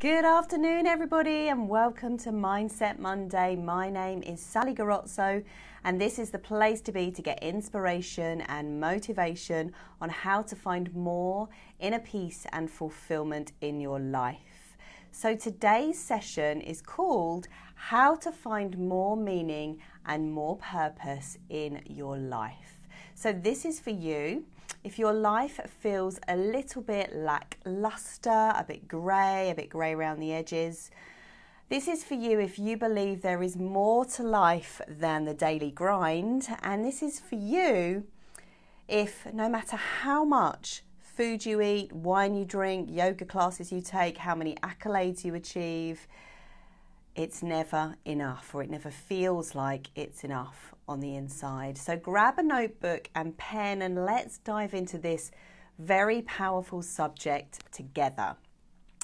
Good afternoon, everybody, and welcome to Mindset Monday. My name is Sally Garozzo, and this is the place to be to get inspiration and motivation on how to find more inner peace and fulfillment in your life. So today's session is called How to Find More Meaning and More Purpose in Your Life. So this is for you. If your life feels a little bit lackluster, a bit grey around the edges, this is for you if you believe there is more to life than the daily grind. And this is for you if no matter how much food you eat, wine you drink, yoga classes you take, how many accolades you achieve, it's never enough, or it never feels like it's enough on the inside. So grab a notebook and pen and let's dive into this very powerful subject together.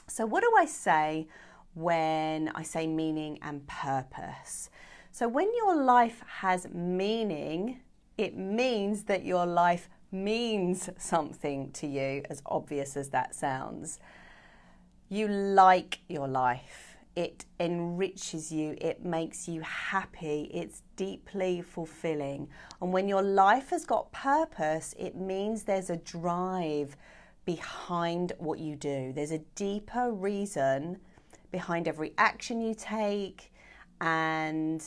So what do I say when I say meaning and purpose? So when your life has meaning, it means that your life means something to you, as obvious as that sounds. You like your life. It enriches you, it makes you happy, it's deeply fulfilling. And when your life has got purpose, it means there's a drive behind what you do. There's a deeper reason behind every action you take, and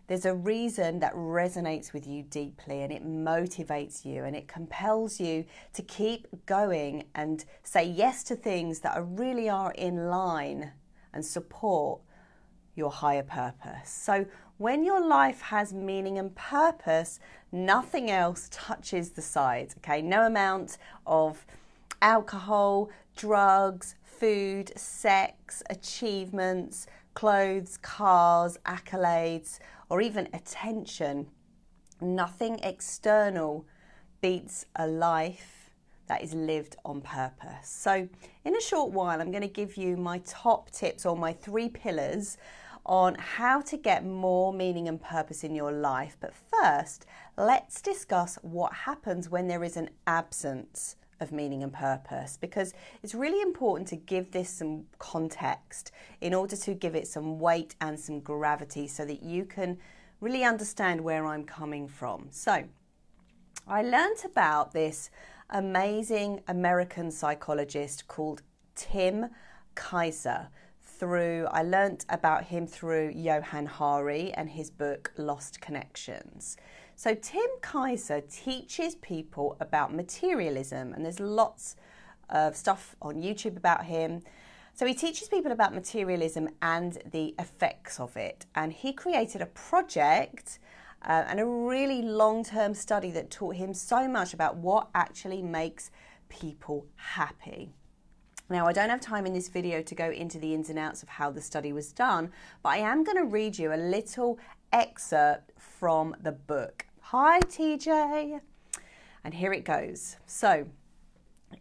there's a reason that resonates with you deeply, and it motivates you and it compels you to keep going and say yes to things that really are in line and support your higher purpose. So when your life has meaning and purpose, nothing else touches the sides, okay? No amount of alcohol, drugs, food, sex, achievements, clothes, cars, accolades, or even attention. Nothing external beats a life that is lived on purpose. So in a short while, I'm going to give you my top tips, or my 3 pillars on how to get more meaning and purpose in your life. But first, let's discuss what happens when there is an absence of meaning and purpose, because it's really important to give this some context in order to give it some weight and some gravity so that you can really understand where I'm coming from. So I learnt about this amazing American psychologist called Tim Kaiser. I learnt about him through Johann Hari and his book Lost Connections. So Tim Kaiser teaches people about materialism, and there's lots of stuff on YouTube about him. So he teaches people about materialism and the effects of it, and he created a project and a really long-term study that taught him so much about what actually makes people happy. Now, I don't have time in this video to go into the ins and outs of how the study was done, but I am going to read you a little excerpt from the book. Hi, TJ. And here it goes. So,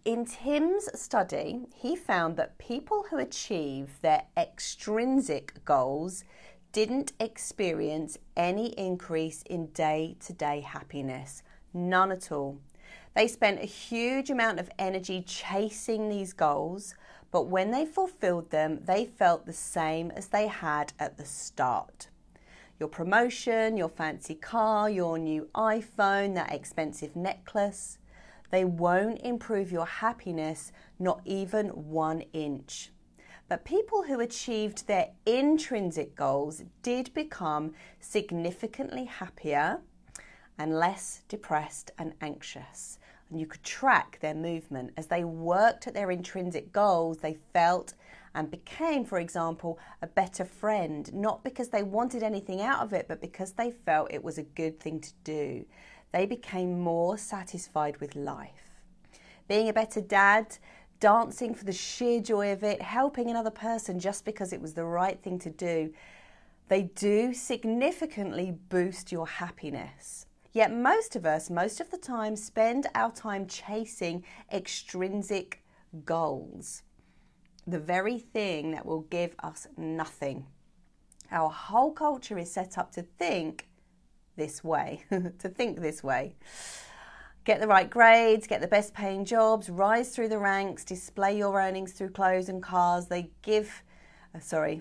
in Tim's study, he found that people who achieve their extrinsic goals didn't experience any increase in day-to-day happiness. None at all. They spent a huge amount of energy chasing these goals, but when they fulfilled them, they felt the same as they had at the start. Your promotion, your fancy car, your new iPhone, that expensive necklace, they won't improve your happiness, not even 1 inch. But people who achieved their intrinsic goals did become significantly happier and less depressed and anxious. And you could track their movement. As they worked at their intrinsic goals, they felt and became, for example, a better friend, not because they wanted anything out of it, but because they felt it was a good thing to do. They became more satisfied with life. Being a better dad, dancing for the sheer joy of it, helping another person just because it was the right thing to do, they do significantly boost your happiness. Yet most of us, most of the time, spend our time chasing extrinsic goals, the very thing that will give us nothing. Our whole culture is set up to think this way, Get the right grades, get the best paying jobs, rise through the ranks, display your earnings through clothes and cars. They give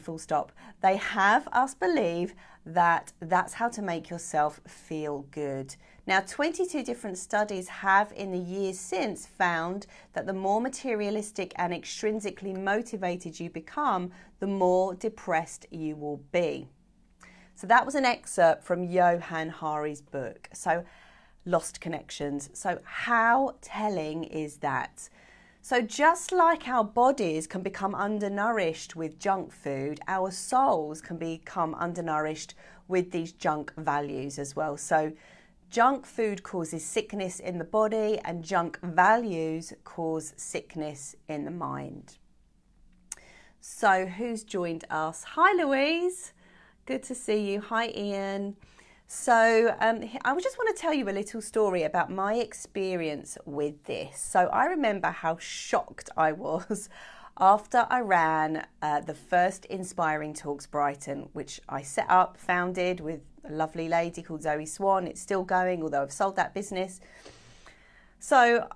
full stop. They have us believe that that's how to make yourself feel good. Now, 22 different studies have in the years since found that the more materialistic and extrinsically motivated you become, the more depressed you will be. So that was an excerpt from Johann Hari's book. So, Lost Connections. So how telling is that? So just like our bodies can become undernourished with junk food, our souls can become undernourished with these junk values as well. So junk food causes sickness in the body and junk values cause sickness in the mind. So who's joined us? Hi Louise, good to see you. Hi Ian. So I just want to tell you a little story about my experience with this. So I remember how shocked I was after I ran the first Inspiring Talks Brighton, which I set up, founded with a lovely lady called Zoe Swan. It's still going, although I've sold that business. So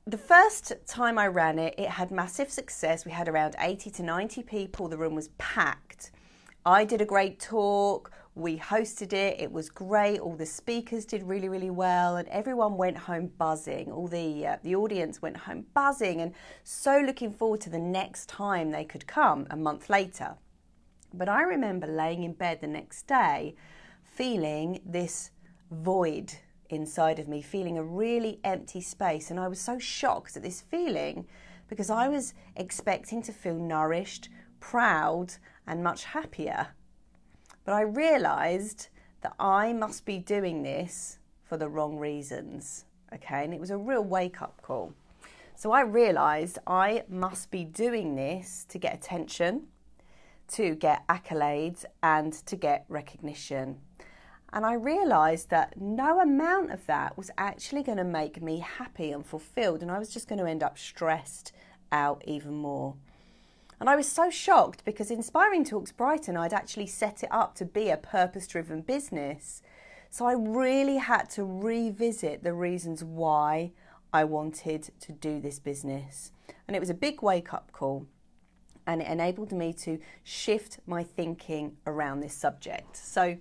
the first time I ran it, it had massive success. We had around 80 to 90 people. The room was packed. I did a great talk. We hosted it. It was great. All the speakers did really, really well, and everyone went home buzzing. All the audience went home buzzing and so looking forward to the next time they could come a month later. But I remember laying in bed the next day feeling this void inside of me, feeling a really empty space. And I was so shocked at this feeling because I was expecting to feel nourished, proud, and much happier. But I realised that I must be doing this for the wrong reasons, okay? And it was a real wake-up call. So I realised I must be doing this to get attention, to get accolades, and to get recognition. And I realised that no amount of that was actually going to make me happy and fulfilled, and I was just going to end up stressed out even more. And I was so shocked because Inspiring Talks Brighton, I'd actually set it up to be a purpose-driven business. So I really had to revisit the reasons why I wanted to do this business. And it was a big wake-up call, and it enabled me to shift my thinking around this subject. So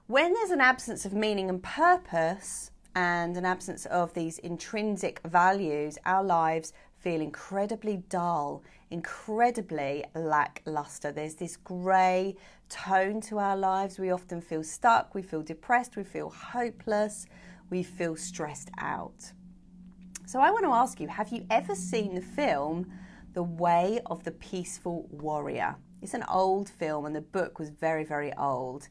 when there's an absence of meaning and purpose and an absence of these intrinsic values, our lives feel incredibly dull, incredibly lackluster. There's this grey tone to our lives. We often feel stuck, we feel depressed, we feel hopeless, we feel stressed out. So I want to ask you, have you ever seen the film The Way of the Peaceful Warrior? It's an old film and the book was very, very old.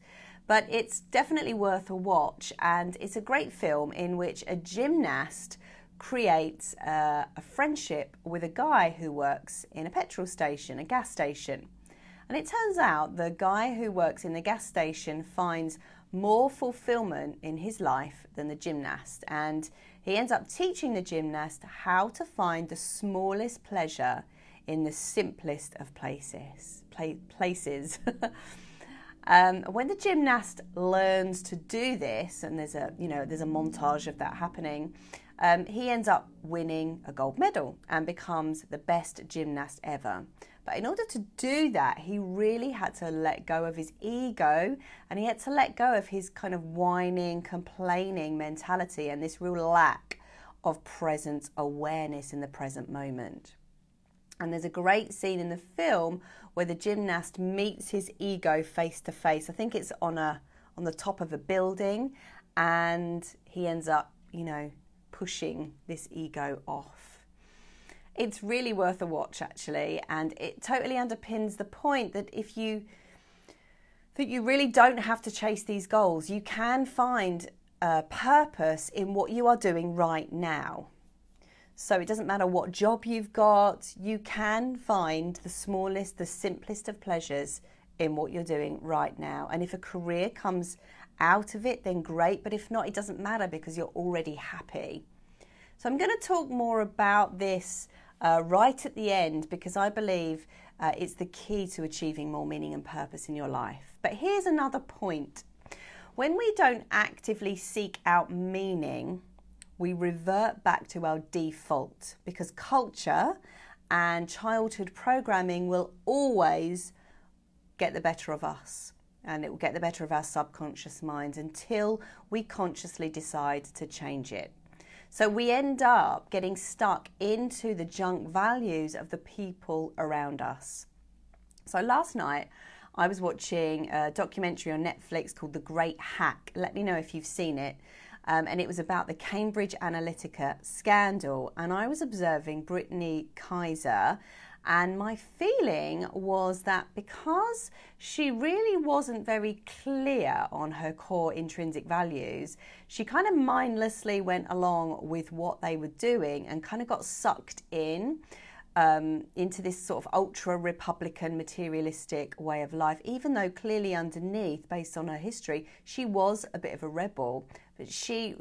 But it's definitely worth a watch, and it's a great film in which a gymnast creates a friendship with a guy who works in a petrol station, a gas station. And it turns out the guy who works in the gas station finds more fulfilment in his life than the gymnast. And he ends up teaching the gymnast how to find the smallest pleasure in the simplest of places. When the gymnast learns to do this, and there's a montage of that happening, he ends up winning a gold medal and becomes the best gymnast ever. But in order to do that, he really had to let go of his ego, and he had to let go of his kind of whining, complaining mentality and this real lack of present awareness in the present moment. And there's a great scene in the film where the gymnast meets his ego face to face. I think it's on the top of a building, and he ends up, pushing this ego off. It's really worth a watch, actually, and it totally underpins the point that you really don't have to chase these goals. You can find purpose in what you are doing right now. So it doesn't matter what job you've got, you can find the smallest, the simplest of pleasures in what you're doing right now. And if a career comes out of it, then great, but if not, it doesn't matter because you're already happy. So I'm going to talk more about this right at the end, because I believe it's the key to achieving more meaning and purpose in your life. But here's another point. When we don't actively seek out meaning, we revert back to our default, because culture and childhood programming will always get the better of us, and it will get the better of our subconscious minds until we consciously decide to change it. So we end up getting stuck into the junk values of the people around us. So last night I was watching a documentary on Netflix called The Great Hack. Let me know if you've seen it. And it was about the Cambridge Analytica scandal. And I was observing Brittany Kaiser, and my feeling was that because she really wasn't very clear on her core intrinsic values, she kind of mindlessly went along with what they were doing and kind of got sucked into this sort of ultra-Republican, materialistic way of life, even though clearly underneath, based on her history, she was a bit of a rebel. But she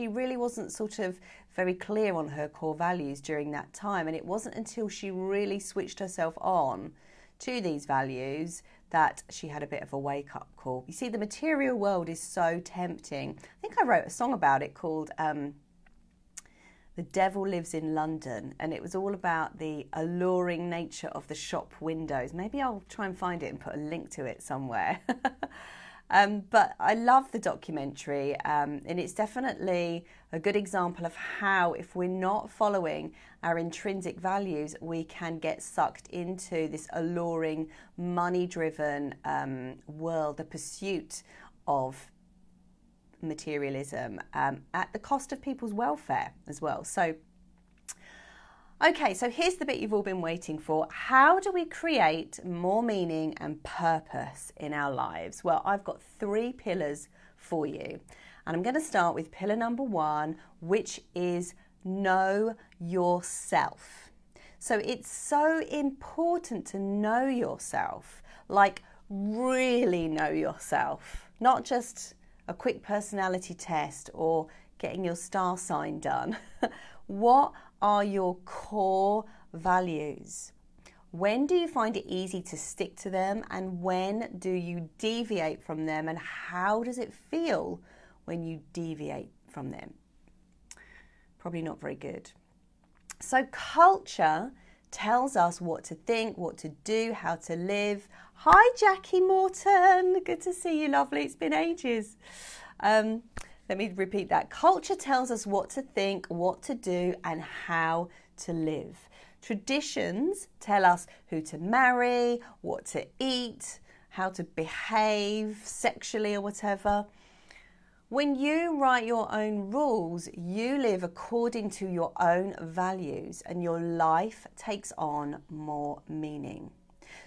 really wasn't sort of very clear on her core values during that time. And it wasn't until she really switched herself on to these values that she had a bit of a wake-up call. You see, the material world is so tempting. I think I wrote a song about it called The Devil Lives in London, and it was all about the alluring nature of the shop windows. Maybe I'll try and find it and put a link to it somewhere. But I love the documentary, and it's definitely a good example of how, if we're not following our intrinsic values, we can get sucked into this alluring, money-driven world, the pursuit of materialism at the cost of people's welfare as well. So, okay, so here's the bit you've all been waiting for. How do we create more meaning and purpose in our lives? Well, I've got 3 pillars for you. And I'm going to start with pillar number 1, which is know yourself. So it's so important to know yourself, like really know yourself, not just a quick personality test or getting your star sign done. What are your core values? When do you find it easy to stick to them, and when do you deviate from them, and how does it feel when you deviate from them? Probably not very good. So culture tells us what to think, what to do, how to live. Hi, Jackie Morton. Good to see you, lovely. It's been ages. Let me repeat that. Culture tells us what to think, what to do, and how to live. Traditions tell us who to marry, what to eat, how to behave sexually or whatever. When you write your own rules, you live according to your own values, and your life takes on more meaning.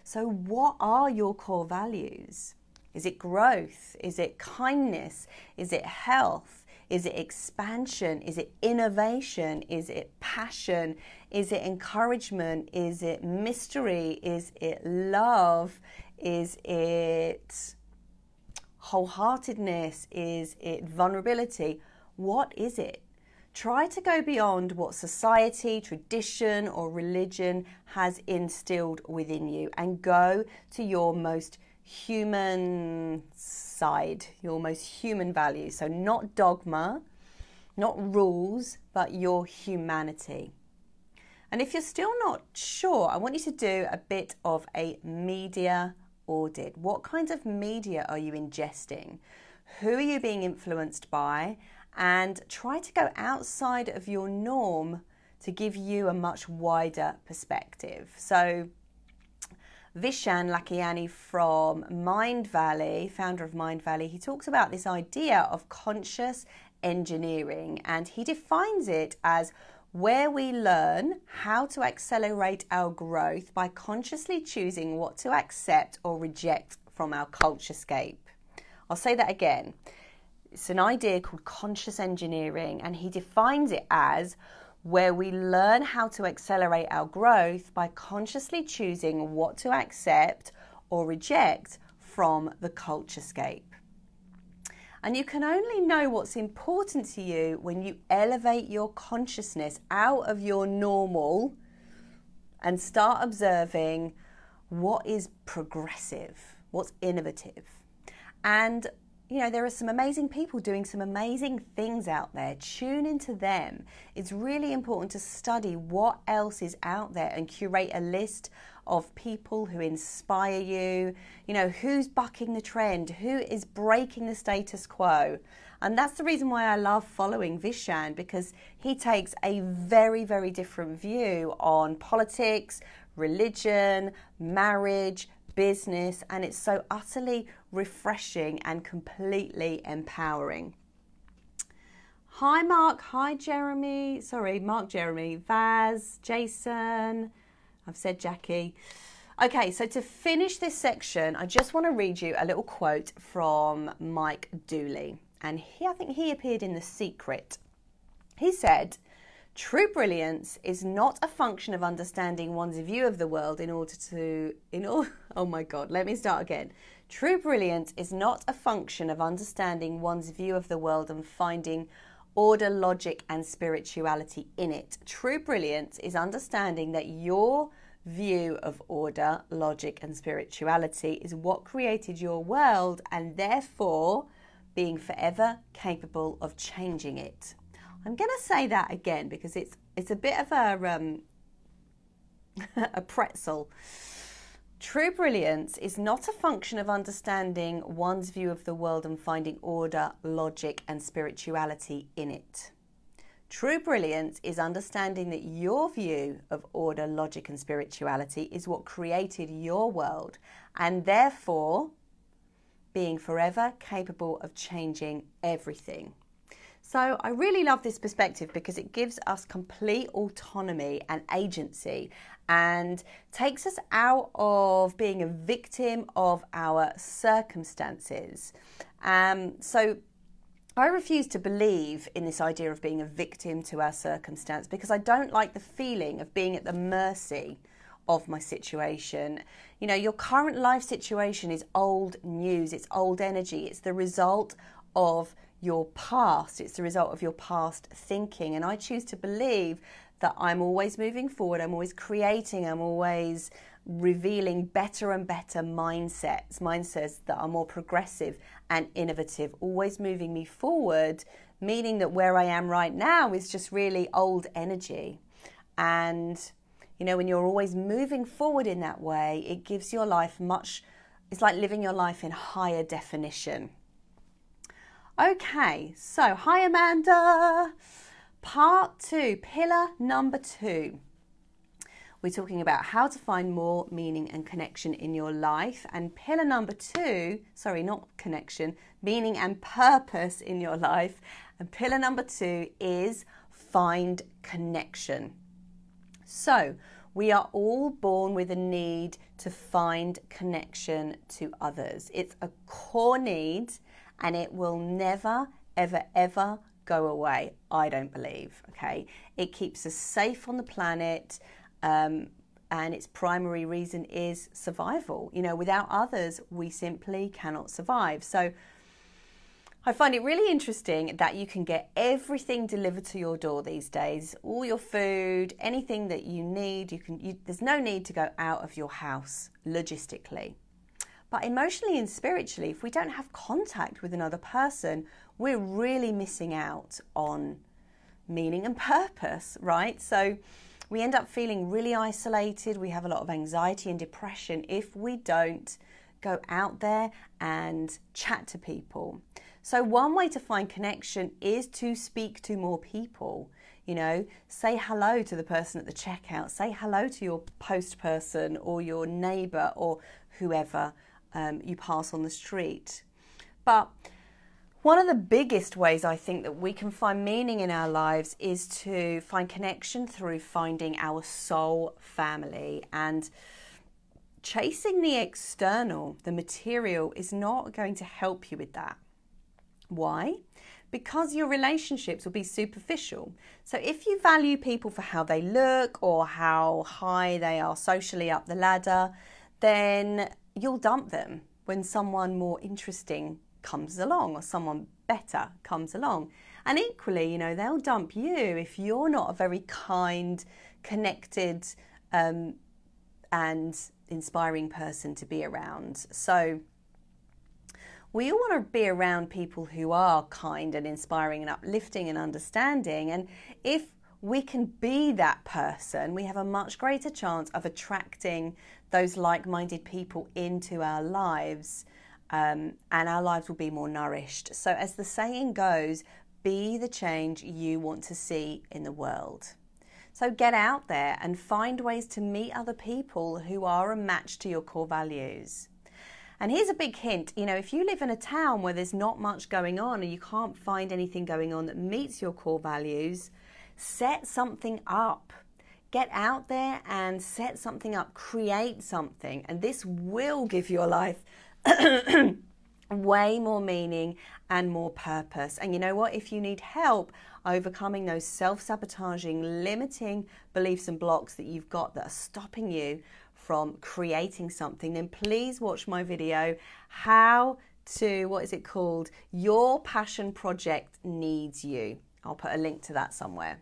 So what are your core values? Is it growth? Is it kindness? Is it health? Is it expansion? Is it innovation? Is it passion? Is it encouragement? Is it mystery? Is it love? Is it wholeheartedness? Is it vulnerability? What is it? Try to go beyond what society, tradition, or religion has instilled within you and go to your most human side, your most human values. So not dogma, not rules, but your humanity. And if you're still not sure, I want you to do a bit of a media audit. What kinds of media are you ingesting? Who are you being influenced by? And try to go outside of your norm to give you a much wider perspective. So Vishen Lakhiani from Mind Valley, founder of Mind Valley, he talks about this idea of conscious engineering, and he defines it as where we learn how to accelerate our growth by consciously choosing what to accept or reject from our culturescape. I'll say that again. It's an idea called conscious engineering, and he defines it as where we learn how to accelerate our growth by consciously choosing what to accept or reject from the culturescape. And you can only know what's important to you when you elevate your consciousness out of your normal and start observing what is progressive, what's innovative. And you know, there are some amazing people doing some amazing things out there. Tune into them. It's really important to study what else is out there and curate a list of people who inspire you, you know, who's bucking the trend, who is breaking the status quo. And that's the reason why I love following Vishan, because he takes a very, very different view on politics, religion, marriage, business, and it's so utterly refreshing and completely empowering. Hi Mark, hi Jeremy, sorry, Mark, Jeremy, Vaz, Jason, I've said Jackie. Okay, so to finish this section, I just want to read you a little quote from Mike Dooley, and I think he appeared in The Secret. He said, "True brilliance is not a function of understanding one's view of the world oh my God, let me start again. True brilliance is not a function of understanding one's view of the world and finding order, logic, and spirituality in it. True brilliance is understanding that your view of order, logic, and spirituality is what created your world, and therefore being forever capable of changing it." I'm going to say that again because it's a bit of a pretzel. True brilliance is not a function of understanding one's view of the world and finding order, logic, and spirituality in it. True brilliance is understanding that your view of order, logic, and spirituality is what created your world, and therefore being forever capable of changing everything. So I really love this perspective because it gives us complete autonomy and agency and takes us out of being a victim of our circumstances. So I refuse to believe in this idea of being a victim to our circumstance because I don't like the feeling of being at the mercy of my situation. You know, your current life situation is old news, it's old energy, it's the result of your past, it's the result of your past thinking, and I choose to believe that I'm always moving forward, I'm always creating, I'm always revealing better and better mindsets that are more progressive and innovative, always moving me forward, meaning that where I am right now is just really old energy. And you know, when you're always moving forward in that way, it gives your life it's like living your life in higher definition. Okay, so hi Amanda. Part 2, pillar number 2. We're talking about how to find more meaning and connection in your life. And pillar number 2, sorry, not connection, meaning and purpose in your life. And pillar number 2 is find connection. So we are all born with a need to find connection to others. It's a core need, and it will never, ever, ever go away, I don't believe, okay? It keeps us safe on the planet, and its primary reason is survival. You know, without others, we simply cannot survive. So I find it really interesting that you can get everything delivered to your door these days, all your food, anything that you need, there's no need to go out of your house logistically. But emotionally and spiritually, if we don't have contact with another person, we're really missing out on meaning and purpose, right? So we end up feeling really isolated. We have a lot of anxiety and depression if we don't go out there and chat to people. So one way to find connection is to speak to more people. You know, say hello to the person at the checkout, say hello to your post person or your neighbour or whoever you pass on the street. But one of the biggest ways I think that we can find meaning in our lives is to find connection through finding our soul family. And chasing the external, the material, is not going to help you with that. Why? Because your relationships will be superficial. So if you value people for how they look or how high they are socially up the ladder, then you'll dump them when someone more interesting comes along or someone better comes along. And equally, you know, they'll dump you if you're not a very kind, connected, and inspiring person to be around. So we all want to be around people who are kind and inspiring and uplifting and understanding. And if we can be that person, we have a much greater chance of attracting those like-minded people into our lives, and our lives will be more nourished. So as the saying goes, be the change you want to see in the world. So get out there and find ways to meet other people who are a match to your core values. And here's a big hint, if you live in a town where there's not much going on and you can't find anything going on that meets your core values, set something up. Get out there and set something up, create something, and this will give your life way more meaning and more purpose. And you know what? If you need help overcoming those self-sabotaging, limiting beliefs and blocks that you've got that are stopping you from creating something, then please watch my video, how to, what is it called? Your Passion Project Needs You. I'll put a link to that somewhere.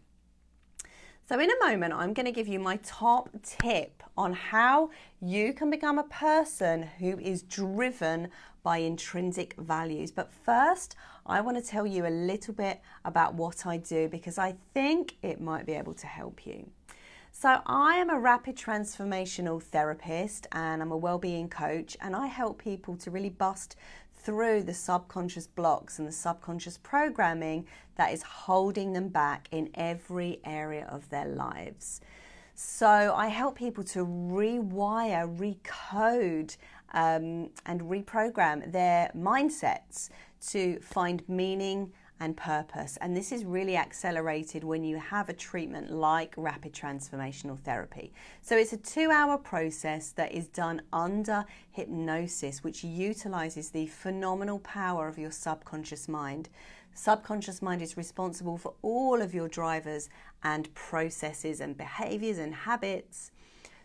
So in a moment, I'm going to give you my top tip on how you can become a person who is driven by intrinsic values. But first, I want to tell you a little bit about what I do, because I think it might be able to help you. So I am a rapid transformational therapist and I'm a wellbeing coach, and I help people to really bust through the subconscious blocks and the subconscious programming that is holding them back in every area of their lives. So I help people to rewire, recode, and reprogram their mindsets to find meaning and purpose. And this is really accelerated when you have a treatment like rapid transformational therapy. So it's a 2-hour process that is done under hypnosis, which utilizes the phenomenal power of your subconscious mind. The subconscious mind is responsible for all of your drivers and processes and behaviors and habits.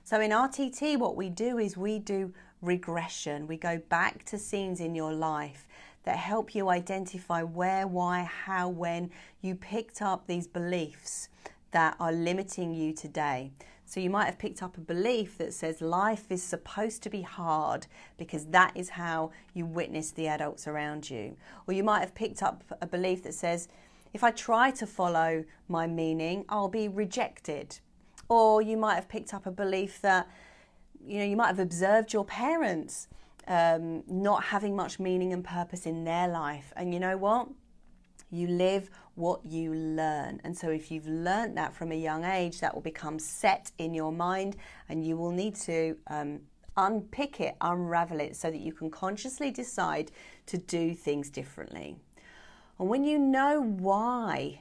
So in RTT, what we do is we do regression. We go back to scenes in your life that help you identify where, why, how, when you picked up these beliefs that are limiting you today. So you might have picked up a belief that says life is supposed to be hard because that is how you witness the adults around you. Or you might have picked up a belief that says, if I try to follow my meaning, I'll be rejected. Or you might have picked up a belief that, you might have observed your parents not having much meaning and purpose in their life. And you know what? You live what you learn. And so if you've learned that from a young age, that will become set in your mind, and you will need to unpick it, unravel it, so that you can consciously decide to do things differently. And when you know why,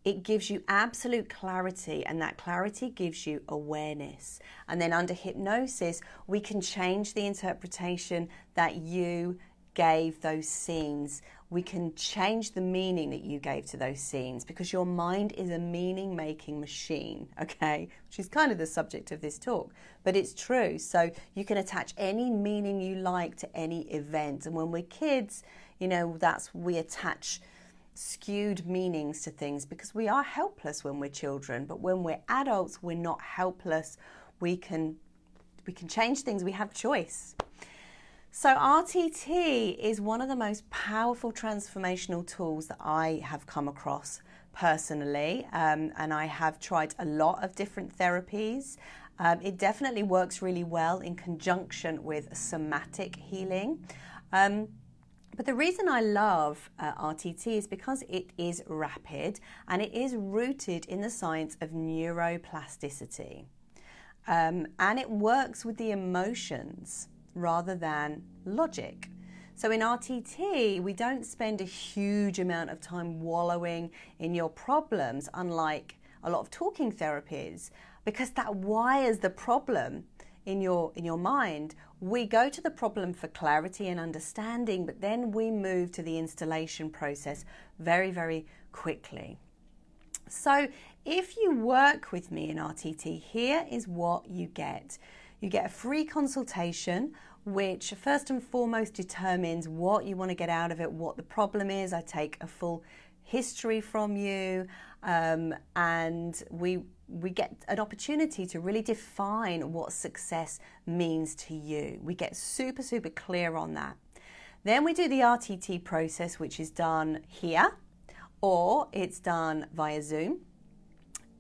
it gives you absolute clarity, and that clarity gives you awareness. And then under hypnosis, we can change the interpretation that you gave those scenes. We can change the meaning that you gave to those scenes, because your mind is a meaning-making machine, okay? Which is kind of the subject of this talk, but it's true. So you can attach any meaning you like to any event. And when we're kids, we attach skewed meanings to things because we are helpless when we're children. But when we're adults, we're not helpless. We can change things. We have choice. So RTT is one of the most powerful transformational tools that I have come across personally, and I have tried a lot of different therapies. It definitely works really well in conjunction with somatic healing. But the reason I love RTT is because it is rapid and it is rooted in the science of neuroplasticity. And it works with the emotions rather than logic. So in RTT, we don't spend a huge amount of time wallowing in your problems, unlike a lot of talking therapies, because that wires the problem in your mind. We go to the problem for clarity and understanding, but then we move to the installation process very, very quickly. So if you work with me in RTT, here is what you get. You get a free consultation, which first and foremost determines what you want to get out of it, what the problem is. I take a full history from you, and we get an opportunity to really define what success means to you. We get super, super clear on that. Then we do the RTT process, which is done here, or it's done via Zoom.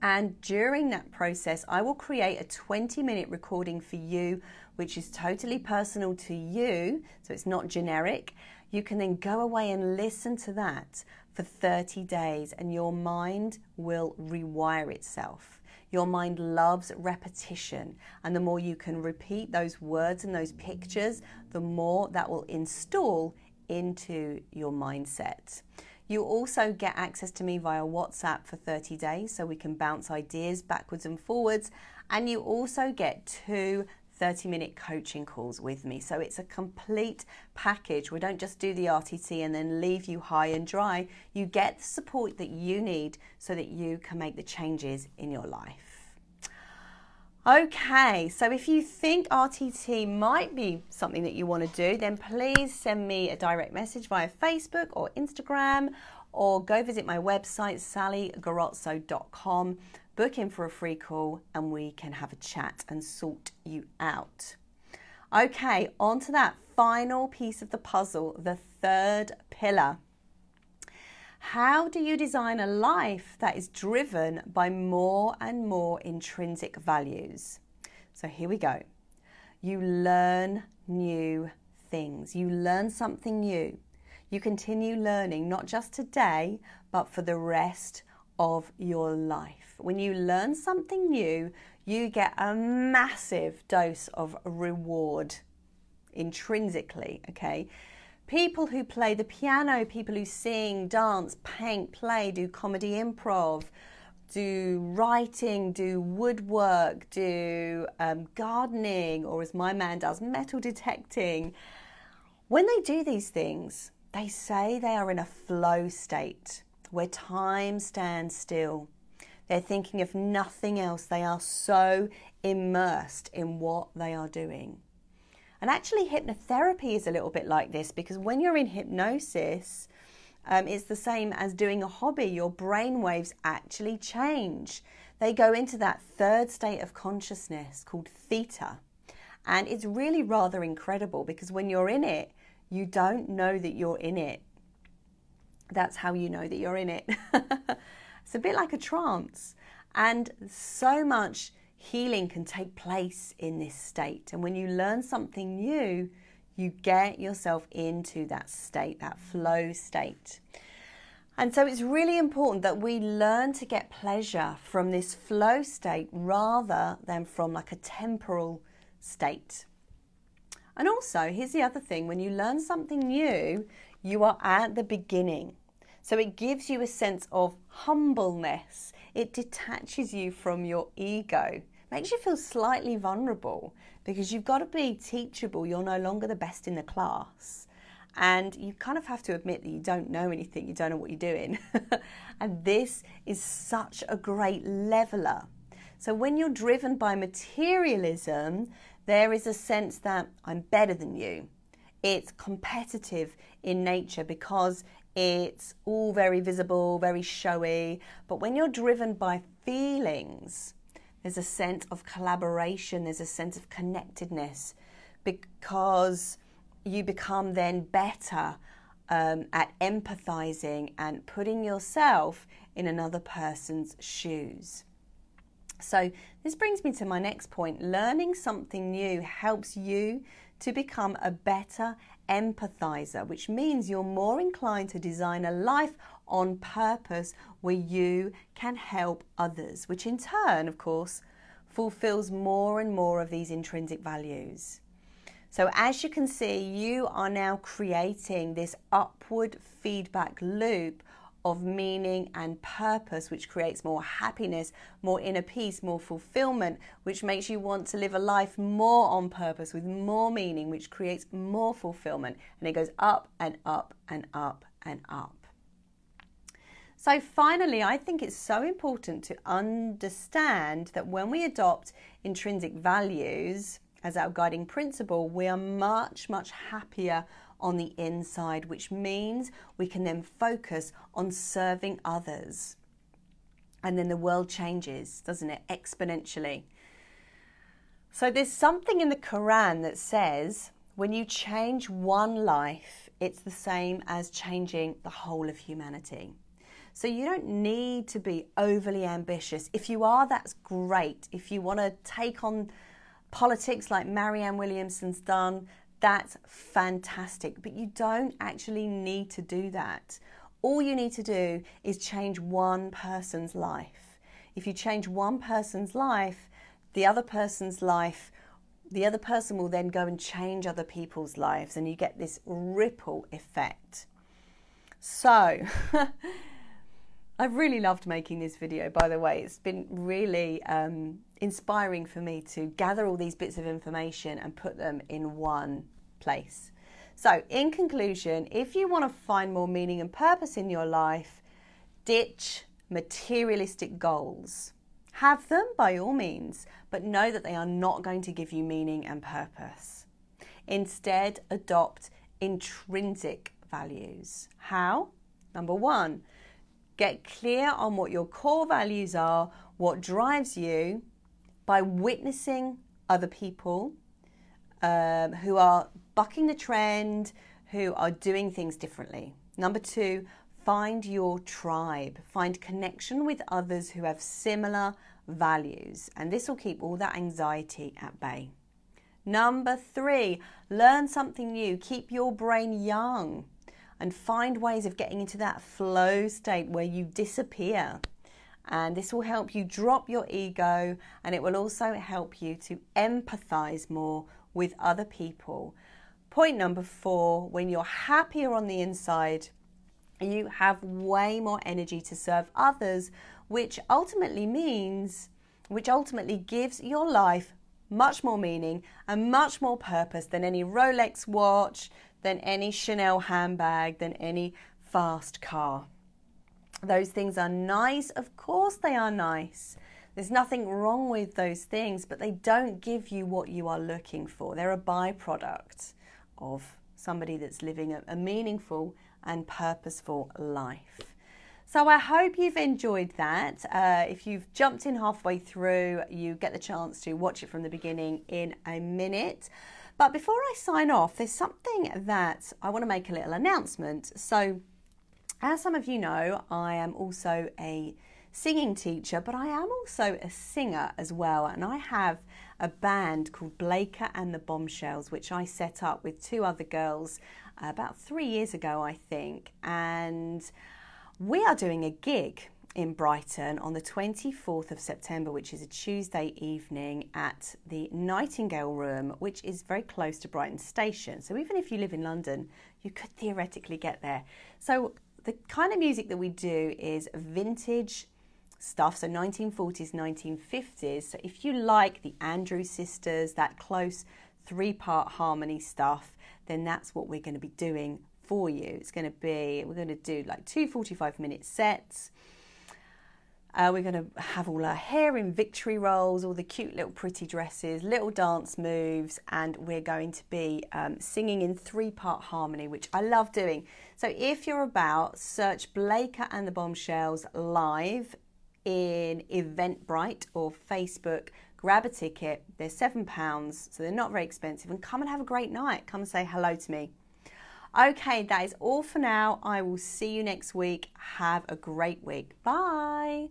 And during that process, I will create a 20-minute recording for you, which is totally personal to you, so it's not generic. You can then go away and listen to that for 30 days, and your mind will rewire itself. Your mind loves repetition, and the more you can repeat those words and those pictures, the more that will install into your mindset. You also get access to me via WhatsApp for 30 days, so we can bounce ideas backwards and forwards. And you also get 2 30-minute coaching calls with me. So it's a complete package. We don't just do the RTT and then leave you high and dry. You get the support that you need so that you can make the changes in your life. Okay, so if you think RTT might be something that you want to do, then please send me a direct message via Facebook or Instagram, or go visit my website, sallygarozzo.com, book in for a free call, and we can have a chat and sort you out. Okay, on to that final piece of the puzzle, the third pillar. How do you design a life that is driven by more and more intrinsic values? So here we go. You learn new things. You learn something new. You continue learning, not just today, but for the rest of your life. When you learn something new, you get a massive dose of reward intrinsically, okay? People who play the piano, people who sing, dance, paint, play, do comedy improv, do writing, do woodwork, do gardening, or as my man does, metal detecting. When they do these things, they say they are in a flow state where time stands still. They're thinking of nothing else. They are so immersed in what they are doing. And actually hypnotherapy is a little bit like this, because when you're in hypnosis, it's the same as doing a hobby. Your brain waves actually change. They go into that third state of consciousness called theta. And it's really rather incredible, because when you're in it, you don't know that you're in it. That's how you know that you're in it. It's a bit like a trance. And so much healing can take place in this state. And when you learn something new, you get yourself into that state, that flow state. And so it's really important that we learn to get pleasure from this flow state rather than from like a temporal state. And also, here's the other thing, when you learn something new, you are at the beginning. So it gives you a sense of humbleness. It detaches you from your ego. Makes you feel slightly vulnerable, because you've got to be teachable. You're no longer the best in the class. And you kind of have to admit that you don't know anything. You don't know what you're doing. And this is such a great leveler. So when you're driven by materialism, there is a sense that I'm better than you. It's competitive in nature because it's all very visible, very showy. But when you're driven by feelings, there's a sense of collaboration, there's a sense of connectedness, because you become then better at empathizing and putting yourself in another person's shoes. So this brings me to my next point. Learning something new helps you to become a better empathizer, which means you're more inclined to design a life on purpose where you can help others, which in turn, of course, fulfills more and more of these intrinsic values. So as you can see, you are now creating this upward feedback loop of meaning and purpose, which creates more happiness, more inner peace, more fulfillment, which makes you want to live a life more on purpose with more meaning, which creates more fulfillment. And it goes up and up and up and up. So finally, I think it's so important to understand that when we adopt intrinsic values as our guiding principle, we are much, much happier on the inside, which means we can then focus on serving others. And then the world changes, doesn't it? Exponentially. So there's something in the Quran that says, when you change one life, it's the same as changing the whole of humanity. So you don't need to be overly ambitious. If you are, that's great. If you want to take on politics like Marianne Williamson's done, that's fantastic. But you don't actually need to do that. All you need to do is change one person's life. If you change one person's life, the other person will then go and change other people's lives, and you get this ripple effect. So, I've really loved making this video, by the way. It's been really inspiring for me to gather all these bits of information and put them in one place. So, in conclusion, if you want to find more meaning and purpose in your life, ditch materialistic goals. Have them by all means, but know that they are not going to give you meaning and purpose. Instead, adopt intrinsic values. How? Number one, get clear on what your core values are, what drives you, by witnessing other people who are bucking the trend, who are doing things differently. Number two, find your tribe. Find connection with others who have similar values, and this will keep all that anxiety at bay. Number three, learn something new. Keep your brain young and find ways of getting into that flow state where you disappear. And this will help you drop your ego, and it will also help you to empathize more with other people. Point number four, when you're happier on the inside, you have way more energy to serve others, which ultimately gives your life much more meaning and much more purpose than any Rolex watch, than any Chanel handbag, than any fast car. Those things are nice, of course they are nice. There's nothing wrong with those things, but they don't give you what you are looking for. They're a byproduct of somebody that's living a meaningful and purposeful life. So I hope you've enjoyed that. If you've jumped in halfway through, you get the chance to watch it from the beginning in a minute. But before I sign off, there's something that I want to make a little announcement. So as some of you know, I am also a singing teacher, but I am also a singer as well. And I have a band called Blaker and the Bombshells, which I set up with two other girls about 3 years ago, I think. And we are doing a gig in Brighton on the 24th of September, which is a Tuesday evening at the Nightingale Room, which is very close to Brighton Station. So even if you live in London, you could theoretically get there. So the kind of music that we do is vintage stuff, so 1940s, 1950s. So if you like the Andrews Sisters, that close 3-part harmony stuff, then that's what we're going to be doing for you. We're going to do like 2 45-minute sets. We're going to have all our hair in victory rolls, all the cute little pretty dresses, little dance moves, and we're going to be singing in 3-part harmony, which I love doing. So if you're about, search Blaker and the Bombshells live in Eventbrite or Facebook, grab a ticket. They're £7, so they're not very expensive, and come and have a great night. Come and say hello to me. Okay, that is all for now. I will see you next week. Have a great week. Bye.